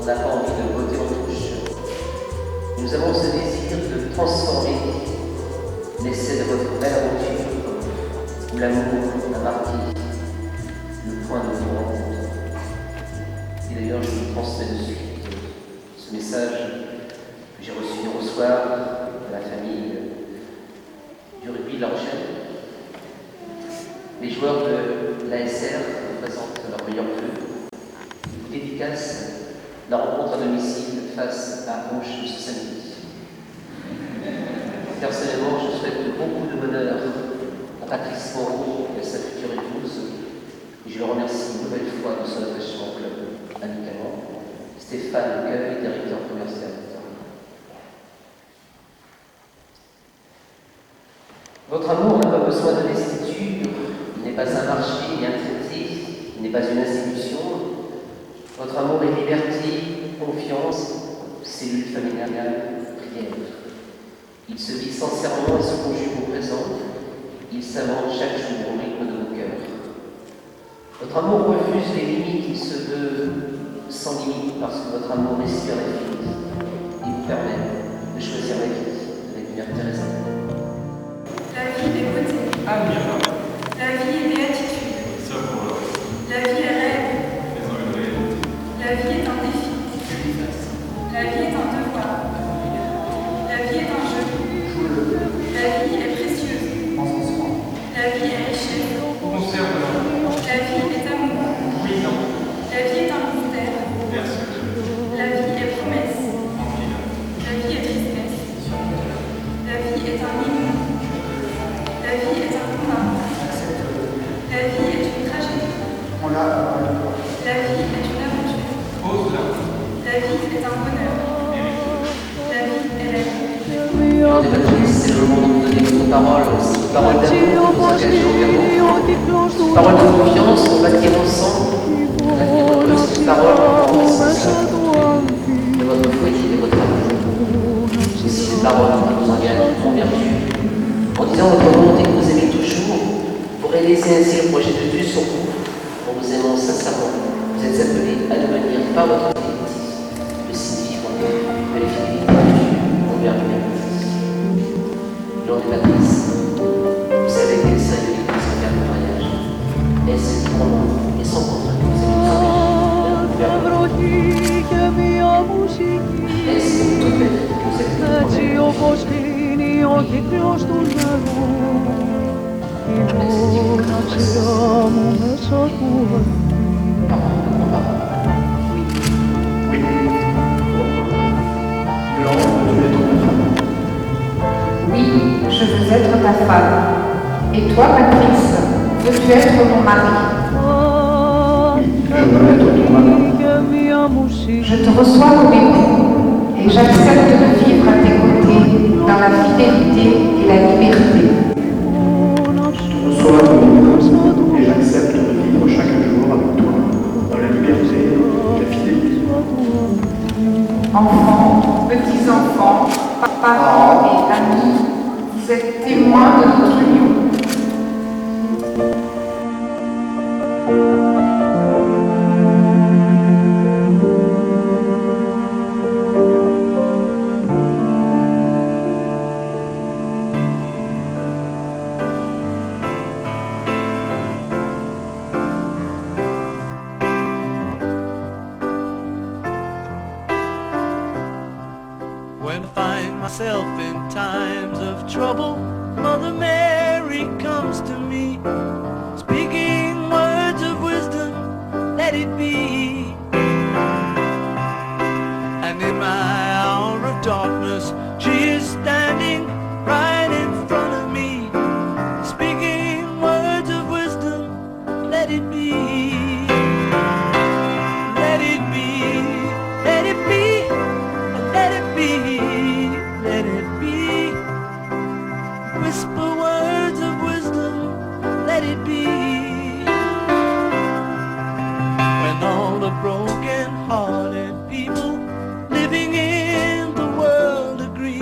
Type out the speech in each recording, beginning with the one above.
n'a pas envie de botter en touche. Nous avons ce désir de transformer l'essai de votre belle aventure où l'amour a marqué le point de vos rencontres. Et d'ailleurs, je vous transmets de suite ce message que j'ai reçu hier au soir de la famille du rugby de La Rochelle. Les joueurs de l'ASR représentent leur meilleur jeu. Ils vous dédicacent la rencontre à domicile face à Auch ce samedi. Personnellement, je souhaite beaucoup de bonheur à Patrice Moreau et à sa future épouse. Et je le remercie une nouvelle fois de son attachement au club amicalement. Stéphane Gueuil, directeur commercial. Votre amour n'a pas besoin de restitution, il n'est pas un marché ni un traité, il n'est pas une institution. Votre amour est liberté, confiance, cellule familiale, prière. Il se vit sincèrement et se conjugue au présent. Il s'avance chaque jour au rythme de nos cœurs. Votre amour refuse les limites, il se veut sans limite parce que votre amour respire l'infini. Il vous permet de choisir la vie avec Mère Teresa. La vie est beauté. Amen. La vie est béatitude. La vie est rêve. La vie est un défi. La vie est un devoir. La vie est un jeu. La vie est précieuse. La vie est richesse. La vie est amour. La vie est un mystère. La vie est promesse. La vie est tristesse. La vie est un hymne. La vie est un combat. La vie est une tragédie. La vie est une aventure. La vie est un bonheur. La vie est la vie. Lors des Patrice, c'est le moment de donner votre parole, aussi parole d'amour, de s'engager envers vous. Parole de confiance, pour bâtir ensemble la vie de votre petite parole de votre foyer et de votre amour. Aussi des paroles qui nous engagent en vertu. En disant votre volonté que vous aimez toujours, pour réaliser ainsi le projet de Dieu sur vous, en vous aimant sincèrement, vous êtes appelés à devenir par votre fidélité le signe vivant de la fidélité de Dieu envers lui-même. Lors des Patrice, vous savez quel sérieux il s'engage le mariage. Est-ce librement et sans contrainte que vous allez travailler? Est-ce toute la vie que vous êtes Oui, je veux être ta femme. Et toi, Patrice, veux-tu être mon mari? Je veux être ton amant. Je te reçois comme époux et j'accepte de vivre à tes côtés dans la fidélité et la liberté. Je reçois ton épouse et j'accepte de vivre chaque jour avec toi dans la liberté et la fidélité. Enfants, petits-enfants, parents et amis, vous êtes témoins de notre union. When I find myself in times of trouble, Mother Mary comes to me, speaking words of wisdom, let it be. And in my hour of darkness, she is standing right in front of me, speaking words of wisdom, let it be. Let it be, let it be, let it be. Let it be. Whisper words of wisdom, let it be. When all the broken-hearted people living in the world agree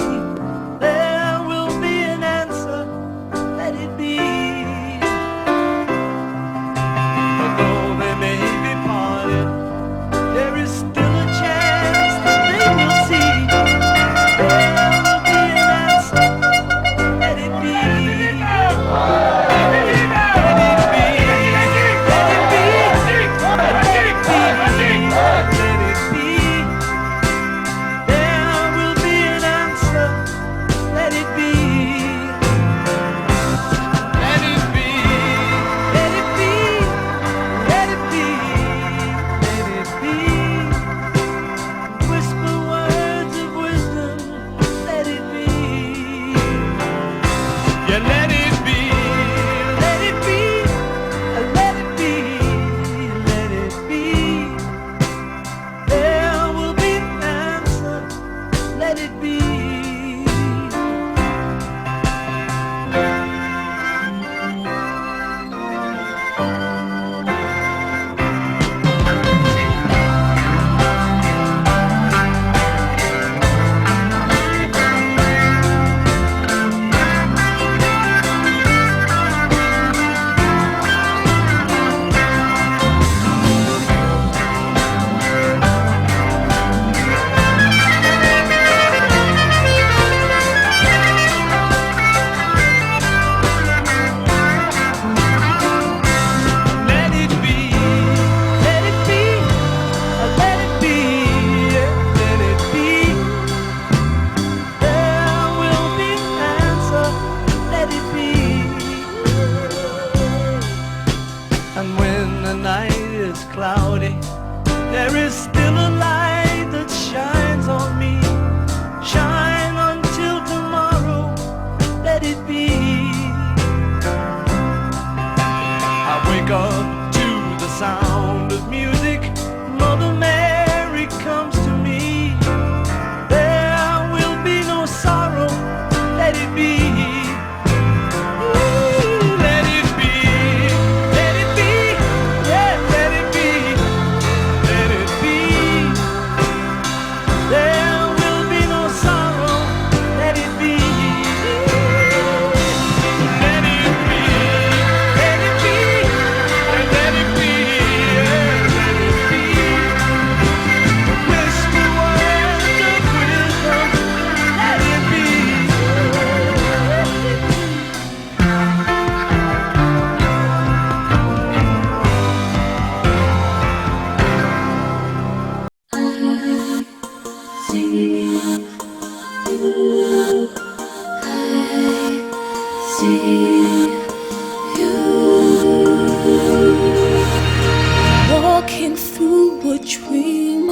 Walking through a dream,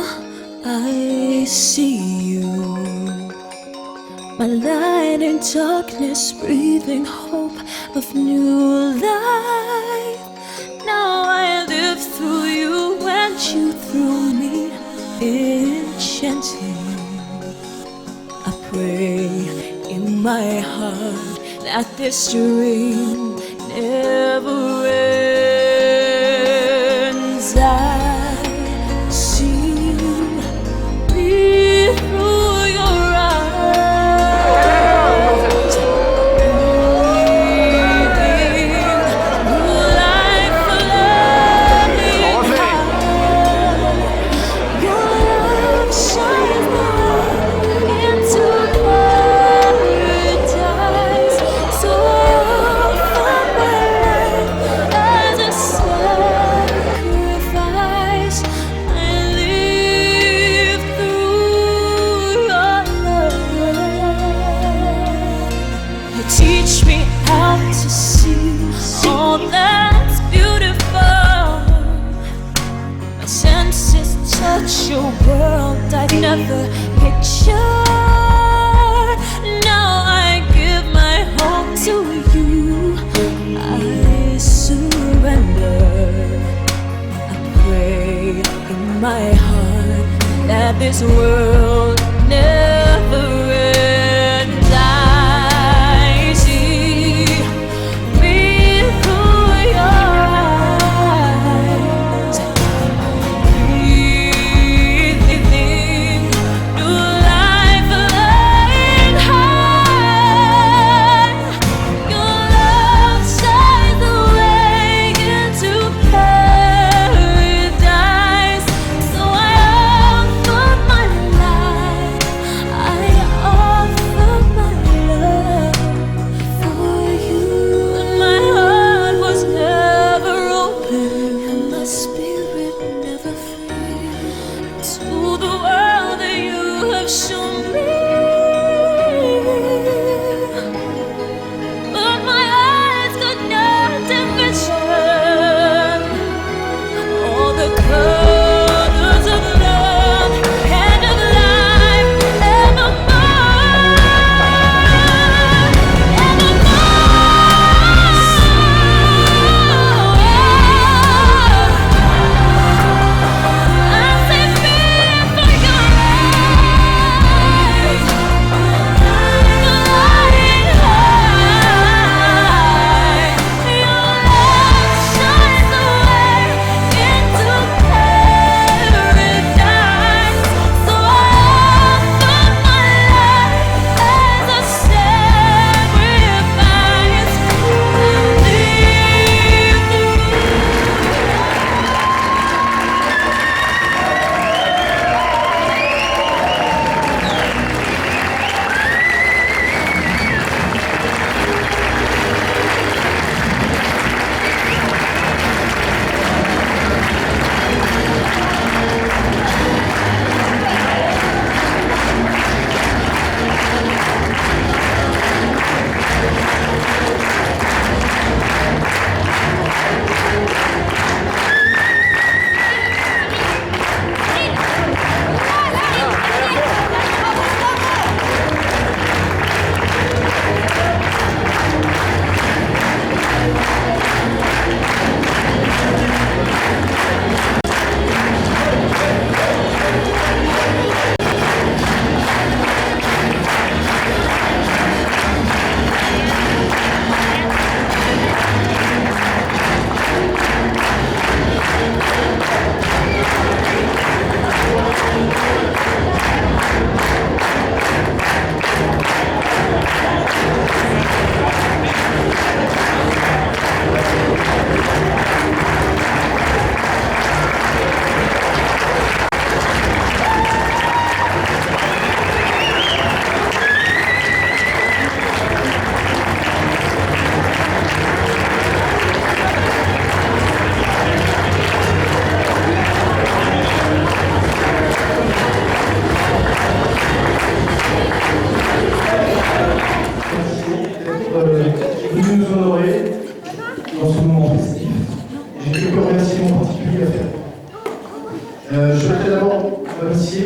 I see you. My light in darkness, breathing hope of new life. Now I live through you and you through me, enchanting. I pray in my heart that this dream never ends. I see me through your eyes, breathing new life, flying high. Your love shines bright into paradise. So I offer my life as a sacrifice. I live through your love. You teach me how to see all that's beautiful. My senses touch your world I'd never pictured. Now I give my heart to you. I surrender. I pray in my heart that this world never ends. I see me through your eyes, breathing new life, flying high. Your love shines the way into paradise. So I offer my life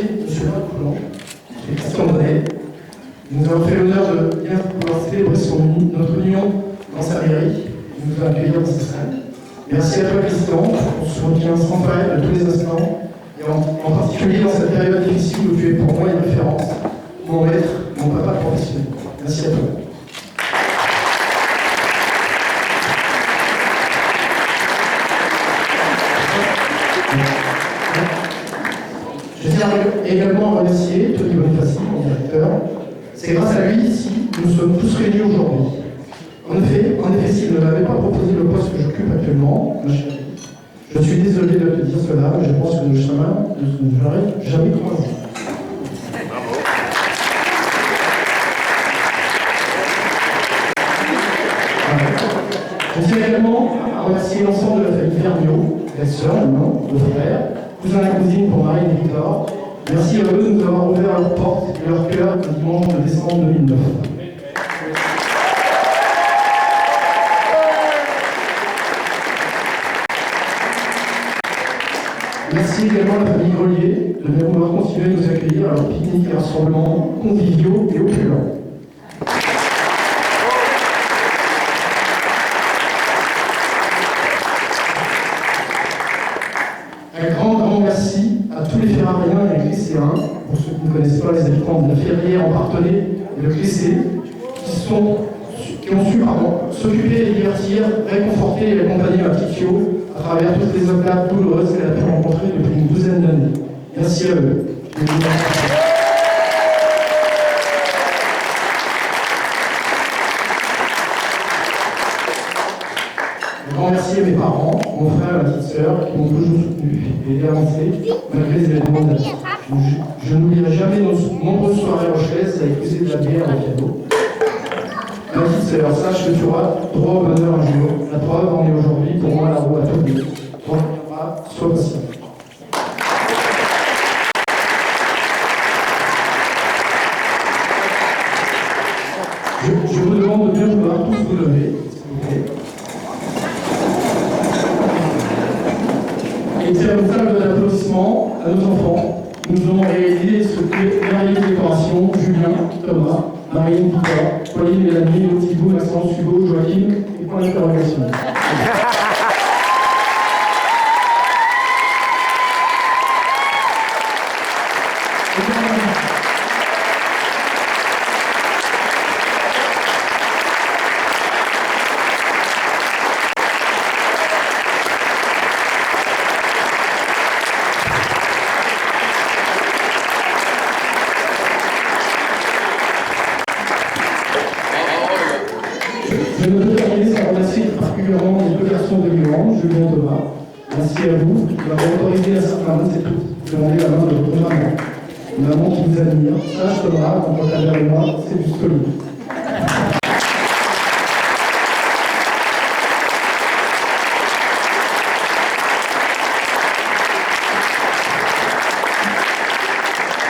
M. Marc Coulant, M. Christian Bonnet. Nous avons fait l'honneur de bien pouvoir célébrer notre union dans sa mairie. Il nous a accueillis dans cette salle. Merci à toi, Christian, pour ce soutien sans faille de tous les instants, et en particulier dans cette période difficile où tu es pour moi une référence, mon maître, mon papa professionnel. Merci à toi. Je tiens également à remercier Tony Bonifaci, mon directeur. C'est grâce à lui si nous sommes tous réunis aujourd'hui. En effet, s'il ne m'avait pas proposé le poste que j'occupe actuellement, ma chérie, je suis désolé de te dire cela, mais je pense que nos chemins ne s'arrêtent jamais croisés. Je tiens également à remercier l'ensemble de la famille Vergniaud, les sœurs, maintenant, nos frères, cousins et cousines pour Marie et Victor. Merci à eux de nous avoir ouvert leurs portes et leur cœur le dimanche de décembre 2009. Merci également à la famille Grelier de bien vouloir continuer à nous accueillir à leurs pique-niques et rassemblements conviviaux et opulents. Un grand merci à tous les Ferrariens et les Glisséens, pour ceux qui ne connaissent pas les habitants de la Ferrière en Parthenay et de Glissé, qui ont su s'occuper et divertir, réconforter et accompagner ma petite Fio à travers toutes les octaves douloureuses qu'elle a pu rencontrer depuis une douzaine d'années. Merci à eux. Un grand merci à mes parents, mon frère et ma petite sœur qui m'ont toujours soutenu et aidé à avancer malgré les événements de la vie. Je n'oublierai jamais nos nombreuses soirées rochaises à écouter de la bière au piano. Ma petite sœur, sache que tu auras droit au bonheur un jour. La preuve en est aujourd'hui pour moi la roue à tourner. Toi, sois patient. Je vous demande de bien vouloir tous vous lever, s'il vous plaît. Et faire une salle d'applaudissements à nos enfants. Nous avons réalisé ce merveilleuse décoration, Julien, Thomas, Marine, Victor, Pauline, Mélanie, Thibaut, Maxence, Hugo, Joachim, et point d'interrogation. Je ne peux terminer sans remercier particulièrement les deux garçons de Milan, Julien et Thomas. Merci à vous de m'avoir autorisé à certains moments de demander la main de votre maman. Une maman qui vous admire. Sache Thomas, entre ta mère et moi, c'est du solide.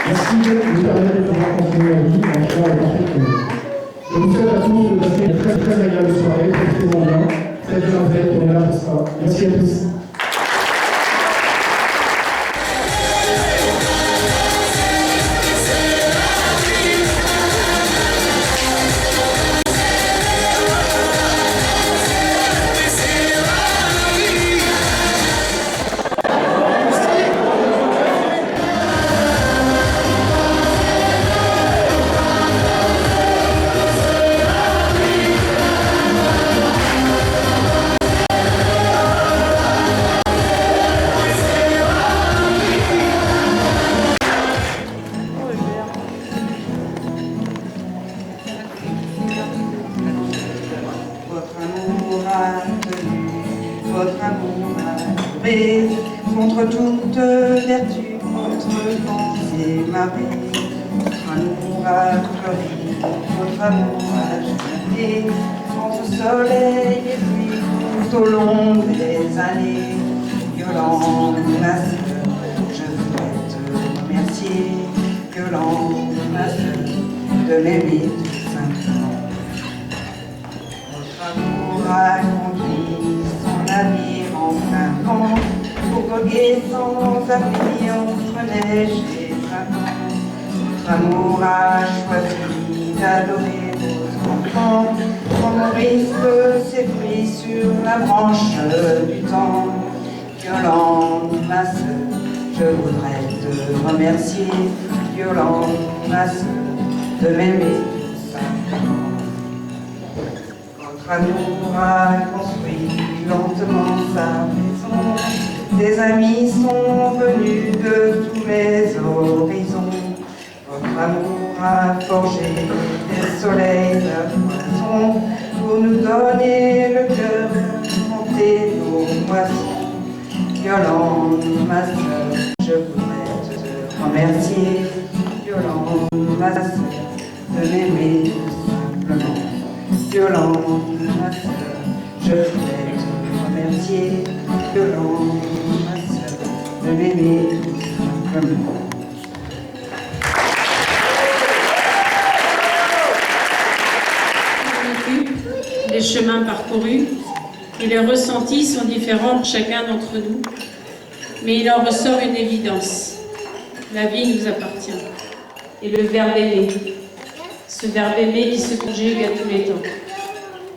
Merci de nous permettre de pouvoir continuer la vie en créant et parfaitement. Je vous souhaite à tous de passer une très agréable soirée, profitez-en bien, très bien faite, on est là pour ça. Merci à tous. Votre amour a tombé contre toute vertu, votre pensée marée. Votre amour a fleuri, votre amour a jeté entre soleil et pluie tout au long des années. Yolande, ma sœur, je voudrais te remercier. Yolande, ma sœur, de m'aimer tout simplement. Votre amour a conduit son navire en plein vent pour voguer sans abri entre neige et printemps. Votre amour a choisi d'adorer vos enfants. On risque ses fruits sur la branche du temps. Violente, ma sœur, je voudrais te remercier. Violente, ma sœur, de m'aimer simplement. Votre amour a construit lentement sa maison. Des amis sont venus de tous les horizons. Votre amour a forgé des soleils à poison pour nous donner le cœur, monter nos moissons. Violente, ma sœur, je voudrais te remercier. Violente, ma sœur, de m'aimer simplement. Violente, ma sœur, je voudrais te remercier. Violente, ma sœur, de m'aimer simplement. Les chemins parcourus et les ressentis sont différents pour chacun d'entre nous, mais il en ressort une évidence. La vie nous appartient. Et le verbe aimer, ce verbe aimer qui se conjugue à tous les temps.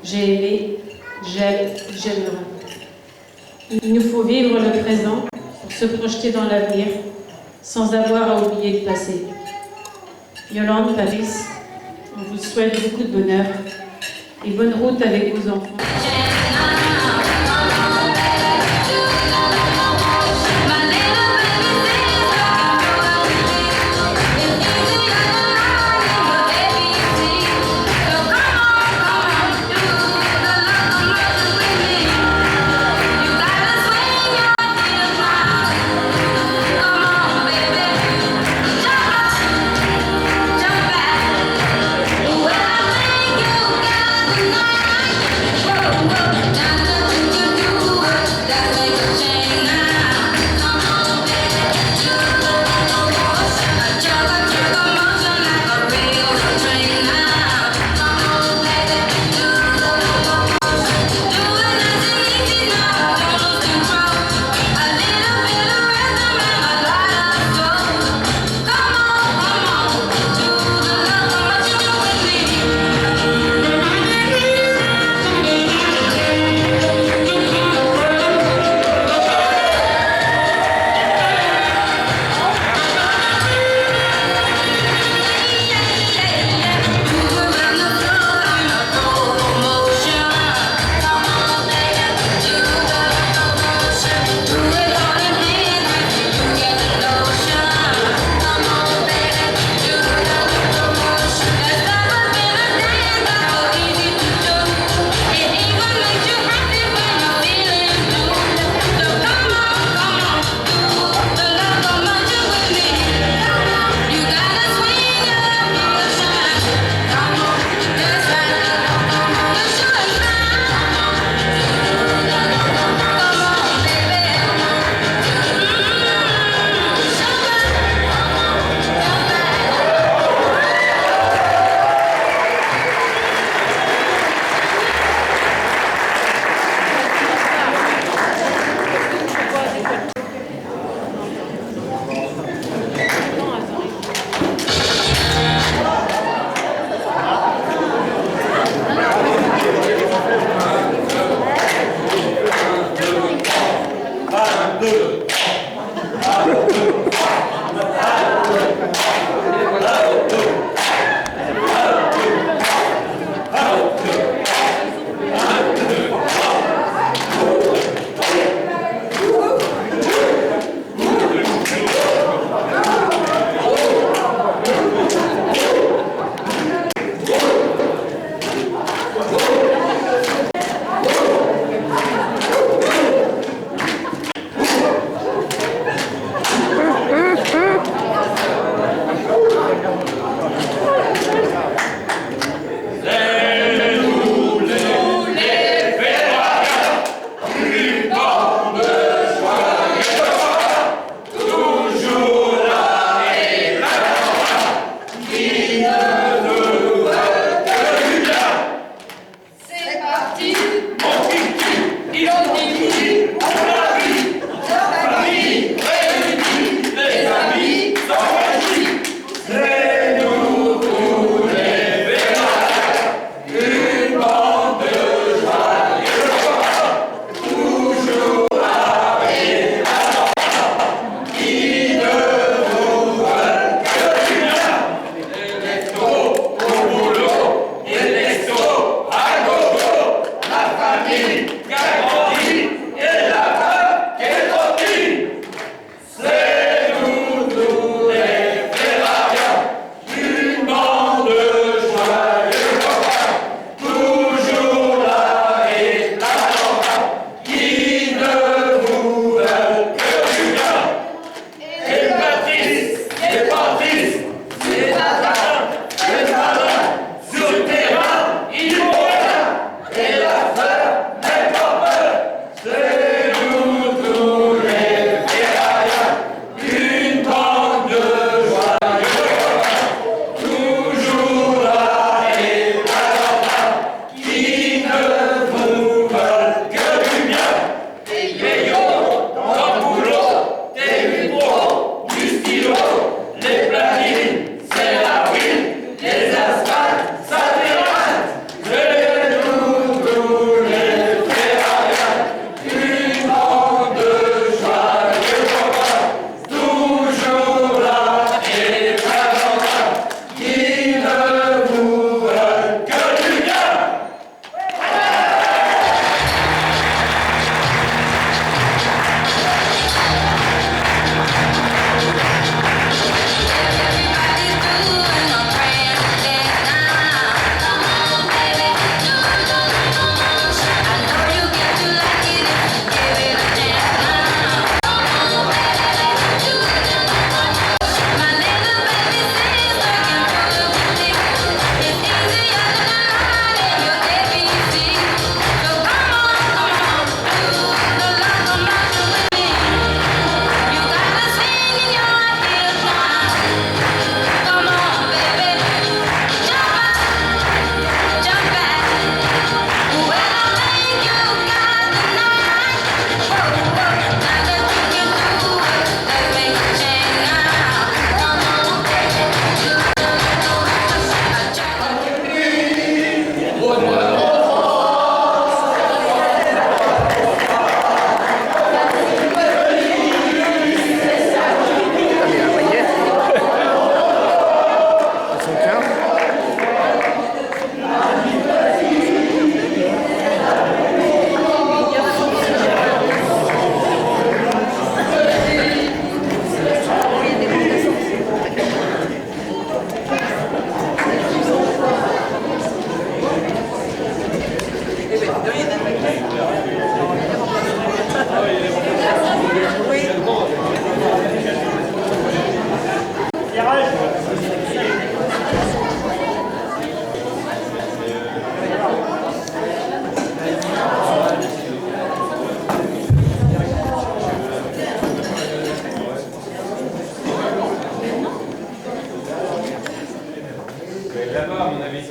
J'ai aimé, j'aime, j'aimerai. Il nous faut vivre le présent pour se projeter dans l'avenir, sans avoir à oublier le passé. Yolande, Paris, on vous souhaite beaucoup de bonheur et bonne route avec vos enfants. Whoa.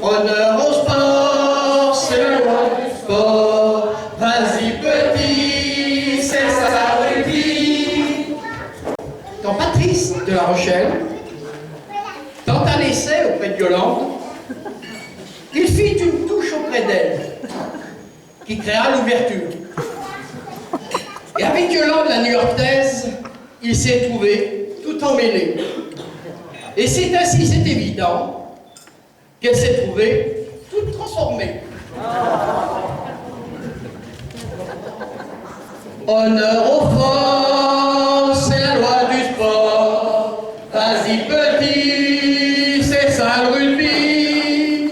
Honneur au sport, c'est la loi du sport. Vas-y petit, c'est ça la rugby. Quand Patrice de La Rochelle tenta l'essai auprès de Yolande, il fit une touche auprès d'elle qui créa l'ouverture. Et avec Yolande la New-Yorkaise, il s'est trouvé tout emmêlé. Et c'est ainsi, c'est évident, qu'elle s'est trouvée toute transformée. Honneur au fort, c'est la loi du sport. Vas-y petit, c'est ça le rugby.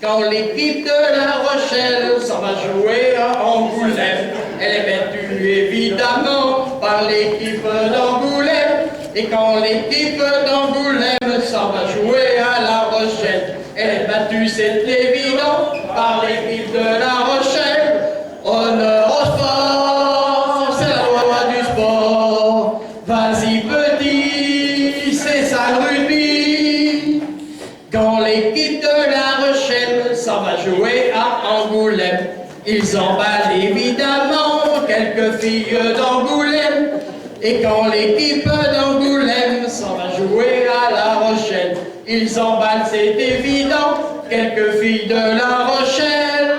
Quand l'équipe de La Rochelle s'en va jouer à Angoulême, elle est battue évidemment par l'équipe d'Angoulême. Et quand l'équipe d'Angoulême s'en va jouer à La Rochelle, elle est battue, c'est évident, par l'équipe de La Rochelle. Honneur au sport, c'est la loi du sport. Vas-y petit, c'est ça le rugby. Quand l'équipe de La Rochelle s'en va jouer à Angoulême, ils emballent évidemment quelques filles d'Angoulême. Et quand l'équipe d'Angoulême s'en va jouer à La Rochelle, ils emballent, c'est évident, quelques filles de La Rochelle.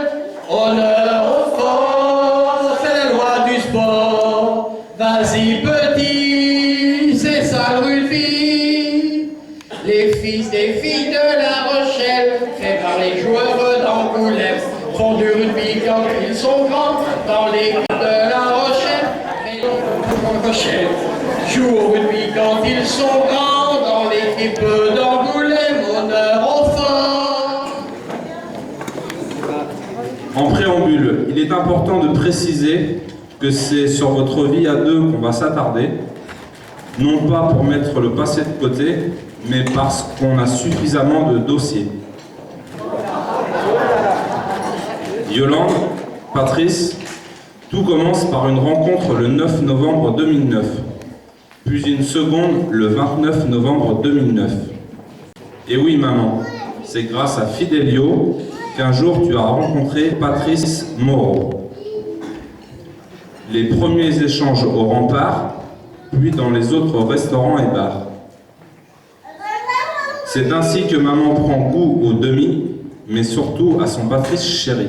Honneur au fort, c'est la loi du sport. Vas-y petit, c'est ça le rugby. Les fils des filles de La Rochelle, faits par les joueurs d'Angoulême, font du rugby quand ils sont grands, dans l'équipe de La Rochelle. Mais La Rochelle joue au rugby quand ils sont grands, dans l'équipe d'Angoulême. Honneur au fort. En préambule, il est important de préciser que c'est sur votre vie à deux qu'on va s'attarder, non pas pour mettre le passé de côté, mais parce qu'on a suffisamment de dossiers. Yolande, Patrice, tout commence par une rencontre le 9 novembre 2009, puis une seconde le 29 novembre 2009. Et oui maman, c'est grâce à Fidelio qu'un jour tu as rencontré Patrice Moreau. Les premiers échanges au Rempart, puis dans les autres restaurants et bars. C'est ainsi que maman prend goût au demi, mais surtout à son Patrice chéri.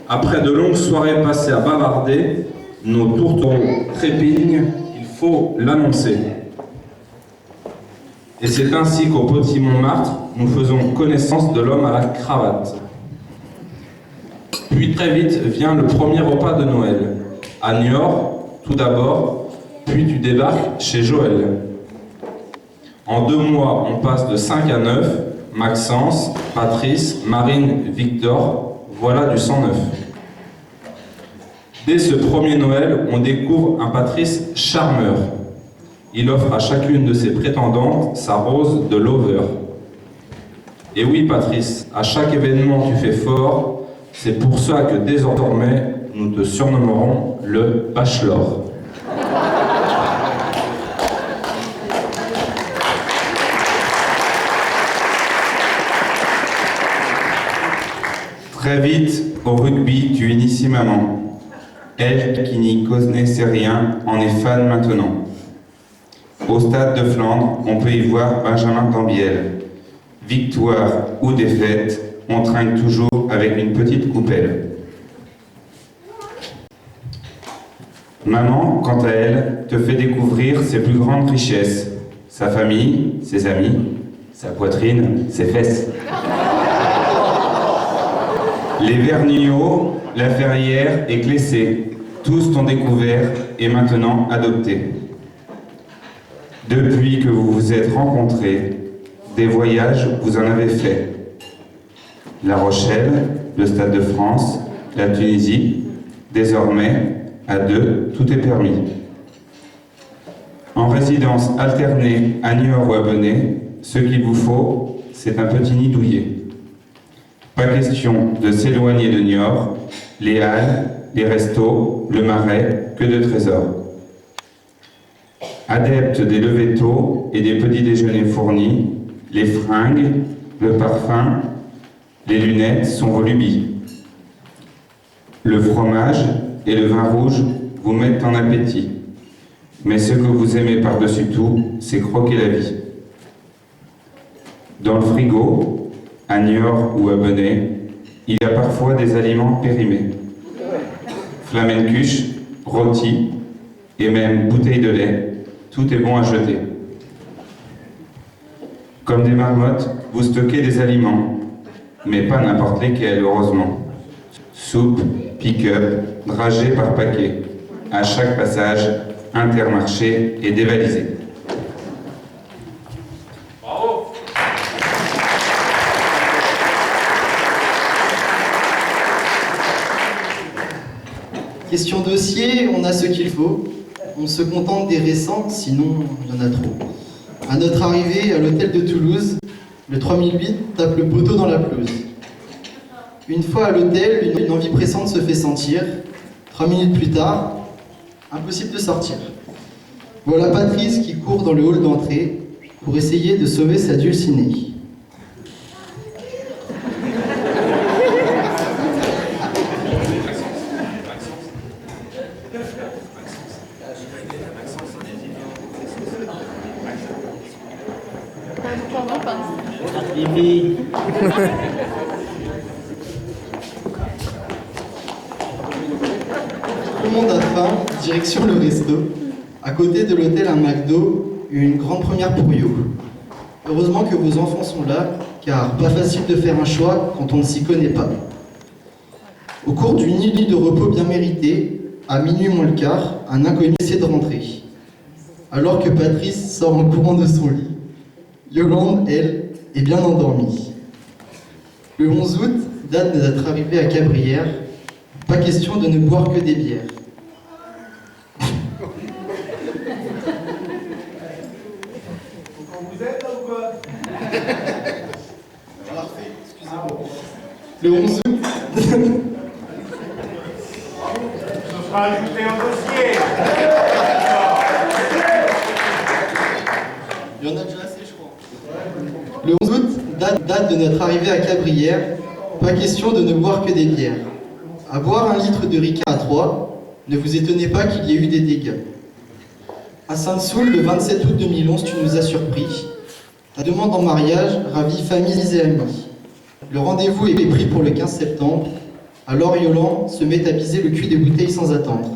Après de longues soirées passées à bavarder, nos tourtereaux trépignent, il faut l'annoncer. Et c'est ainsi qu'au Petit Montmartre, nous faisons connaissance de l'homme à la cravate. Puis très vite vient le premier repas de Noël. À Niort, tout d'abord, puis tu débarques chez Joël. En 2 mois, on passe de 5 à 9, Maxence, Patrice, Marine, Victor, voilà du 109. Dès ce premier Noël, on découvre un Patrice charmeur. Il offre à chacune de ses prétendantes sa rose de Lover. Et oui Patrice, à chaque événement tu fais fort, c'est pour ça que désormais nous te surnommerons le Bachelor. Très vite, au rugby, tu inities maman. Elle, qui n'y connaissait rien, en est fan maintenant. Au stade de Flandre, on peut y voir Benjamin Tambiel. Victoire ou défaite, on trinque toujours avec une petite coupelle. Maman, quant à elle, te fait découvrir ses plus grandes richesses. Sa famille, ses amis, sa poitrine, ses fesses. Les Vergniaud, la Ferrière et Clessé, tous t'ont découvert et maintenant adopté. Depuis que vous vous êtes rencontrés, des voyages vous en avez fait. La Rochelle, le Stade de France, la Tunisie, désormais, à 2, tout est permis. En résidence alternée à Niort ou à Benay, ce qu'il vous faut, c'est un petit nid douillet. Pas question de s'éloigner de Niort, les halles, les restos, le marais, que de trésors. Adepte des levers tôt et des petits déjeuners fournis, Les fringues, le parfum, les lunettes sont vos lubies. Le fromage et le vin rouge vous mettent en appétit. Mais ce que vous aimez par-dessus tout, c'est croquer la vie. Dans le frigo, à Niort ou à Benay, il y a parfois des aliments périmés. Flamencuche, rôti et même bouteille de lait, tout est bon à jeter. Comme des marmottes, vous stockez des aliments, mais pas n'importe lesquels, heureusement. Soupe, pick-up, dragées par paquet. À chaque passage, Intermarché et dévalisé. Bravo. Question dossier, on a ce qu'il faut. On se contente des récents, sinon il y en a trop. À notre arrivée à l'hôtel de Toulouse, le 3008 tape le poteau dans la pelouse. Une fois à l'hôtel, une envie pressante se fait sentir. 3 minutes plus tard, impossible de sortir. Voilà Patrice qui court dans le hall d'entrée pour essayer de sauver sa dulcinée. Tout le monde a faim, direction le resto. À côté de l'hôtel, un McDo, une grande première pour You. Heureusement que vos enfants sont là, car pas facile de faire un choix quand on ne s'y connaît pas. Au cours d'une nuit de repos bien méritée, à minuit moins le quart, un inconnu essaie de rentrer. Alors que Patrice sort en courant de son lit, Yolande, elle, est bien endormie. Le 11 août, date de notre arrivée à Cabrières, pas question de ne boire que des bières. Vous êtes là ou quoi? Parfait, excusez-moi. Le 11 août... Ce sera ajouté au dossier. Il y en a déjà assez, je crois. Le 11 août, date de notre arrivée à Cabrières, pas question de ne boire que des bières. À boire 1 litre de Ricard à 3, ne vous étonnez pas qu'il y ait eu des dégâts. À Sainte-Soule, le 27 août 2011, tu nous as surpris. Ta demande en mariage ravit familles et amis. Le rendez-vous est pris pour le 15 septembre. Alors Yolande se met à viser le cul des bouteilles sans attendre.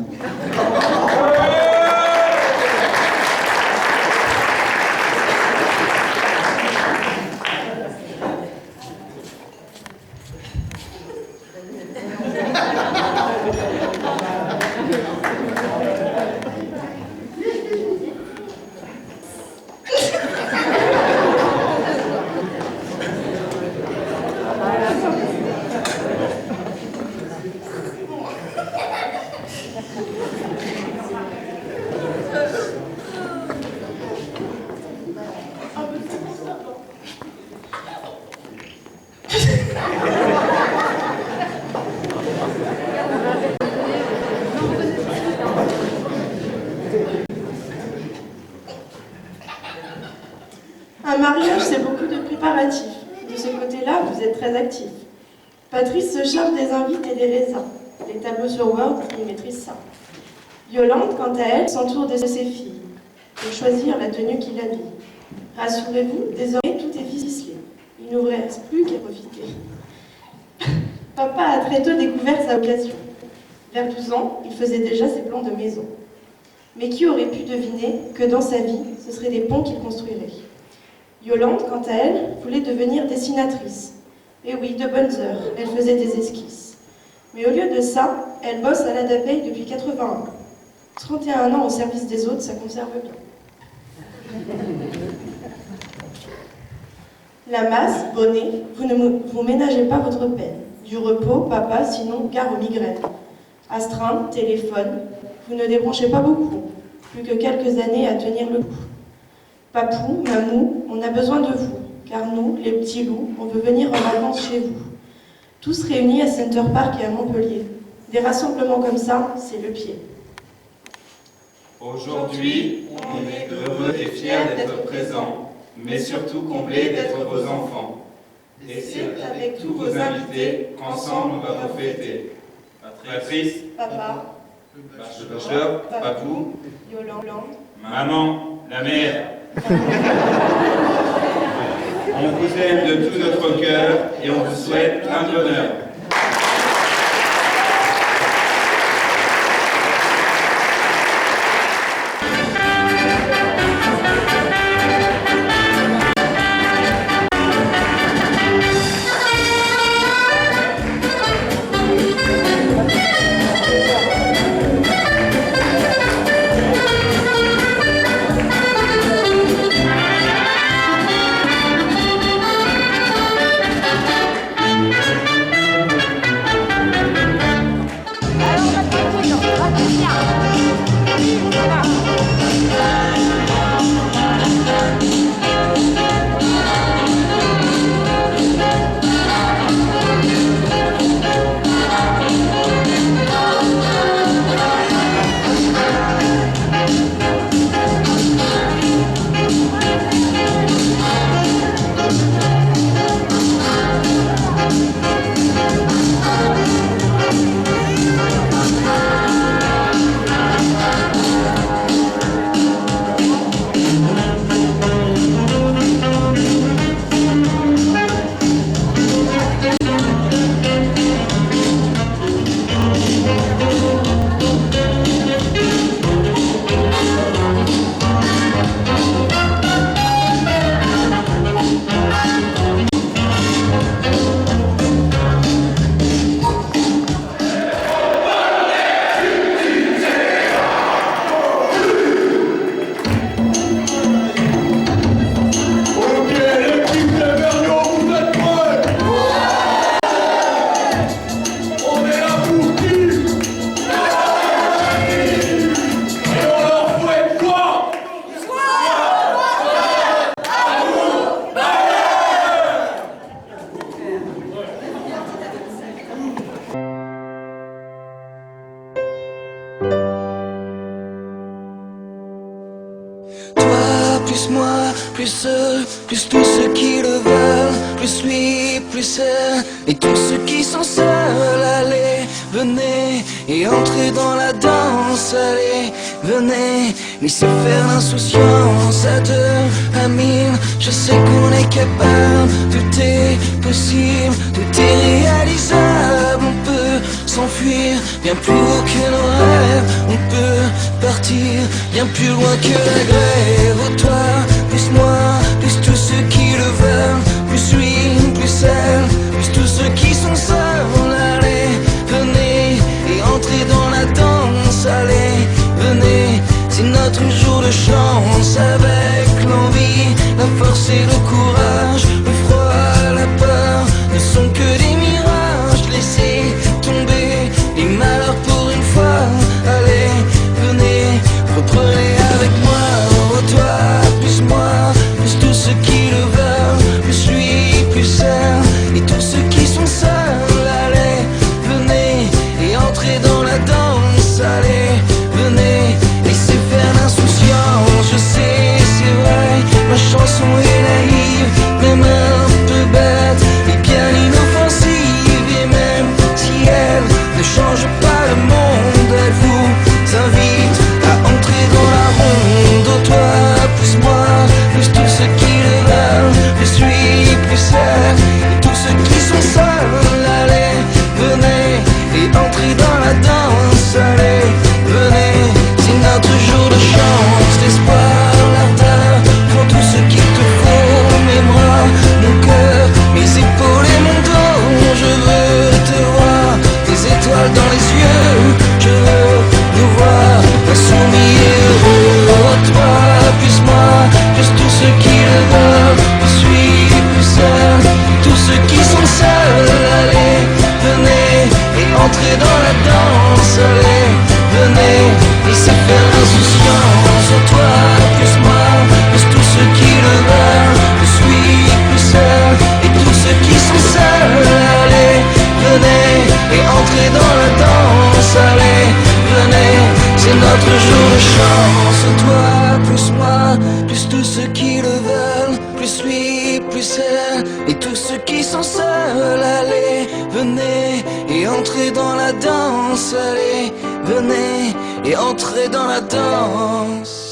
Un mariage, c'est beaucoup de préparatifs. De ce côté-là, vous êtes très actifs. Patrice se charge des invités et des raisins. Les tableaux sur Word, il maîtrise ça. Yolande, quant à elle, s'entoure de ses filles pour choisir la tenue qui l'habille. Rassurez-vous, désormais tout est ficelé. Il ne vous reste plus qu'à profiter. Papa a très tôt découvert sa vocation. Vers 12 ans, il faisait déjà ses plans de maison. Mais qui aurait pu deviner que dans sa vie, ce seraient des ponts qu'il construirait? Yolande, quant à elle, voulait devenir dessinatrice. Et oui, de bonnes heures, elle faisait des esquisses. Mais au lieu de ça, elle bosse à la DAPEI depuis 81. 31 ans au service des autres, ça conserve bien. La masse, bonnet, vous ménagez pas votre peine. Du repos, papa, sinon gare aux migraines. Astreinte, téléphone, vous ne débranchez pas beaucoup. Plus que quelques années à tenir le coup. Papou, mamou, on a besoin de vous, car nous, les petits loups, on veut venir en vacances chez vous. Tous réunis à Center Park et à Montpellier. Des rassemblements comme ça, c'est le pied. Aujourd'hui, on est heureux et fiers d'être présents mais surtout comblés d'être vos enfants. Et c'est avec tous vos invités qu'ensemble nous avons fêté. Patrice, Papa, Bachelor, Papou, Yolande, Maman, la mère. On vous aime de tout notre cœur et on vous souhaite plein de bonheur. Plus moi, plus eux, plus tous ceux qui le veulent, plus lui, plus elle, et tous ceux qui sont seuls. Allez, venez et entrez dans la danse. Allez, venez, laissez faire l'insouciance. À deux, à mille, je sais qu'on est capable. Tout est possible, tout est réalisable. On peut s'enfuir bien plus haut que nos rêves. On peut partir bien plus loin que la grève. Oh, toi, plus moi, plus tous ceux qui le veulent, plus lui, plus elle, plus tous ceux qui sont seuls. Allez, venez et entrez dans la danse. Allez, venez, c'est notre jour de chance. Avec l'envie, la force et le courage, le froid, la peur ne sont que des mirages. Laissez tomber les malheurs pour une fois. Allez, venez, reprenez avec moi. Oh, toi, plus moi, plus tous ceux qui le veulent, plus lui, plus elle, et tous ceux qui sont seuls. Allez, venez et entrez dans la danse. Allez, venez, laissez faire l'insouciance. Je sais, c'est vrai, ma chanson est naïve, même un peu bête et bien inoffensive. Et même si elle ne change pas le monde, elle vous invite à entrer dans la ronde. Oh, toi, plus moi, plus tous ceux qui le veulent, plus lui, plus elle, et tous ceux qui sont seuls. Allez, venez et entrez dans la danse. Allez, venez, c'est notre jour de chance. L'espoir, l'ardeur, pour tous ceux qui te font. Mes bras, mon cœur, mes épaules et mon dos. Je veux te voir, des étoiles dans les yeux. Je veux nous voir insoumis et heureux. Oh, toi, plus moi, plus tous ceux qui le veulent, plus lui, plus elle, tous ceux qui sont seuls. Allez, venez et entrez dans la danse. Allez, venez, laissez faire l'insouciance. Oh, toi, plus moi, plus tous ceux qui le veulent, plus lui, plus elle, et tous ceux qui sont seuls. Allez, venez et entrez dans la danse. Allez, venez, c'est notre jour de chance. Oh, toi, plus moi, plus tous ceux qui le veulent, suis plus seul. Et tous ceux qui sont seuls, allez, venez et entrez dans la danse. Allez, venez et entrez dans la danse.